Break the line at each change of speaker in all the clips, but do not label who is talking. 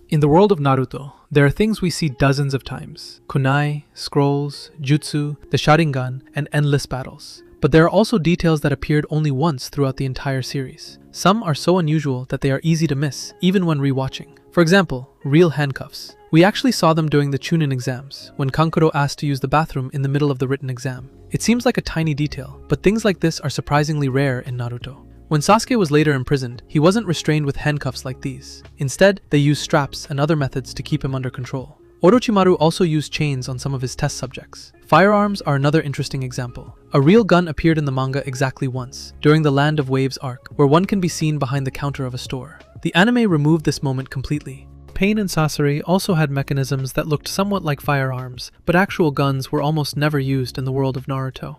In the world of Naruto, there are things we see dozens of times: kunai, scrolls, jutsu, the Sharingan, and endless battles. But there are also details that appeared only once throughout the entire series. Some are so unusual that they are easy to miss, even when rewatching. For example, real handcuffs. We actually saw them during the Chunin exams, when Kankuro asked to use the bathroom in the middle of the written exam. It seems like a tiny detail, but things like this are surprisingly rare in Naruto. When Sasuke was later imprisoned, he wasn't restrained with handcuffs like these. Instead, they used straps and other methods to keep him under control. Orochimaru also used chains on some of his test subjects. Firearms are another interesting example. A real gun appeared in the manga exactly once, during the Land of Waves arc, where one can be seen behind the counter of a store. The anime removed this moment completely. Pain and Sasori also had mechanisms that looked somewhat like firearms, but actual guns were almost never used in the world of Naruto.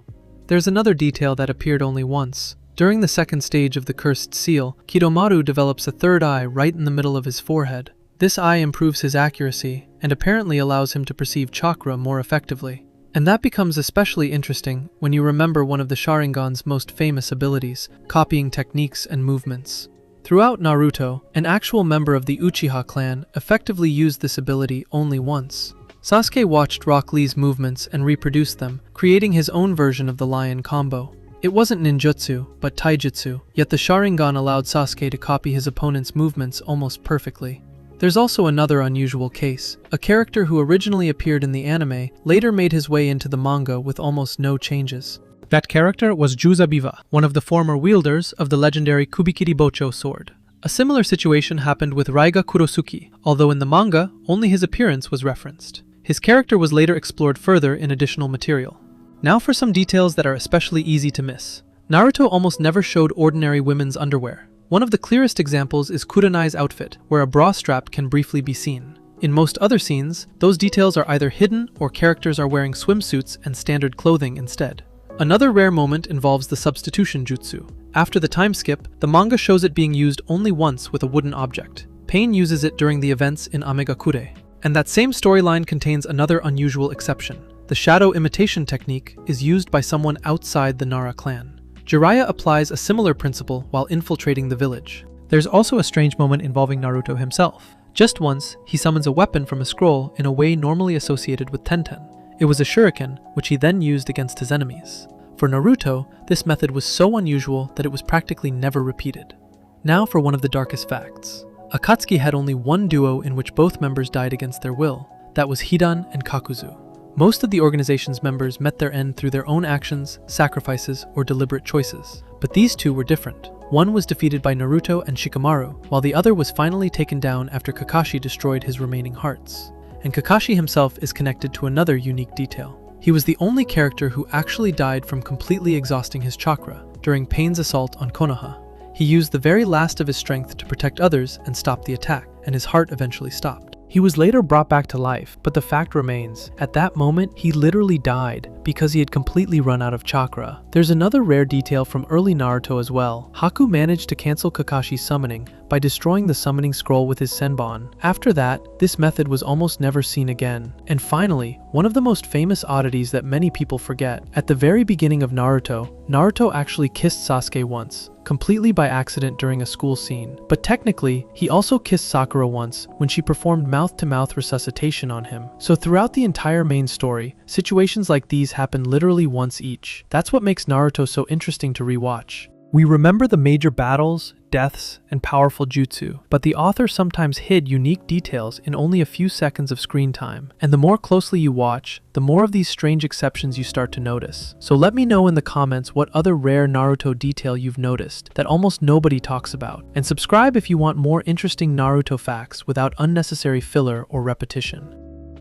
There's another detail that appeared only once. During the second stage of the Cursed Seal, Kidomaru develops a third eye right in the middle of his forehead. This eye improves his accuracy, and apparently allows him to perceive chakra more effectively. And that becomes especially interesting when you remember one of the Sharingan's most famous abilities, copying techniques and movements. Throughout Naruto, an actual member of the Uchiha clan effectively used this ability only once. Sasuke watched Rock Lee's movements and reproduced them, creating his own version of the lion combo. It wasn't ninjutsu, but taijutsu, yet the Sharingan allowed Sasuke to copy his opponent's movements almost perfectly. There's also another unusual case. A character who originally appeared in the anime later made his way into the manga with almost no changes. That character was Juzabiva, one of the former wielders of the legendary Kubikiri Bocho sword. A similar situation happened with Raiga Kurosuke, although in the manga, only his appearance was referenced. His character was later explored further in additional material. Now for some details that are especially easy to miss. Naruto almost never showed ordinary women's underwear. One of the clearest examples is Kurenai's outfit, where a bra strap can briefly be seen. In most other scenes, those details are either hidden or characters are wearing swimsuits and standard clothing instead. Another rare moment involves the substitution jutsu. After the time skip, the manga shows it being used only once with a wooden object. Pain uses it during the events in Amegakure. And that same storyline contains another unusual exception. The shadow imitation technique is used by someone outside the Nara clan. Jiraiya applies a similar principle while infiltrating the village. There's also a strange moment involving Naruto himself. Just once, he summons a weapon from a scroll in a way normally associated with Tenten. It was a shuriken, which he then used against his enemies. For Naruto, this method was so unusual that it was practically never repeated. Now for one of the darkest facts. Akatsuki had only one duo in which both members died against their will. That was Hidan and Kakuzu. Most of the organization's members met their end through their own actions, sacrifices, or deliberate choices. But these two were different. One was defeated by Naruto and Shikamaru, while the other was finally taken down after Kakashi destroyed his remaining hearts. And Kakashi himself is connected to another unique detail. He was the only character who actually died from completely exhausting his chakra during Pain's assault on Konoha. He used the very last of his strength to protect others and stop the attack, and his heart eventually stopped. He was later brought back to life, but the fact remains, at that moment, he literally died because he had completely run out of chakra. There's another rare detail from early Naruto as well. Haku managed to cancel Kakashi's summoning by destroying the summoning scroll with his senbon. After that, this method was almost never seen again. And finally, one of the most famous oddities that many people forget. At the very beginning of Naruto, Naruto actually kissed Sasuke once, completely by accident during a school scene. But technically, he also kissed Sakura once when she performed mouth-to-mouth resuscitation on him. So throughout the entire main story, situations like these happen literally once each. That's what makes Naruto so interesting to rewatch. We remember the major battles, deaths, and powerful jutsu, but the author sometimes hid unique details in only a few seconds of screen time. And the more closely you watch, the more of these strange exceptions you start to notice. So let me know in the comments what other rare Naruto detail you've noticed that almost nobody talks about. And subscribe if you want more interesting Naruto facts without unnecessary filler or repetition.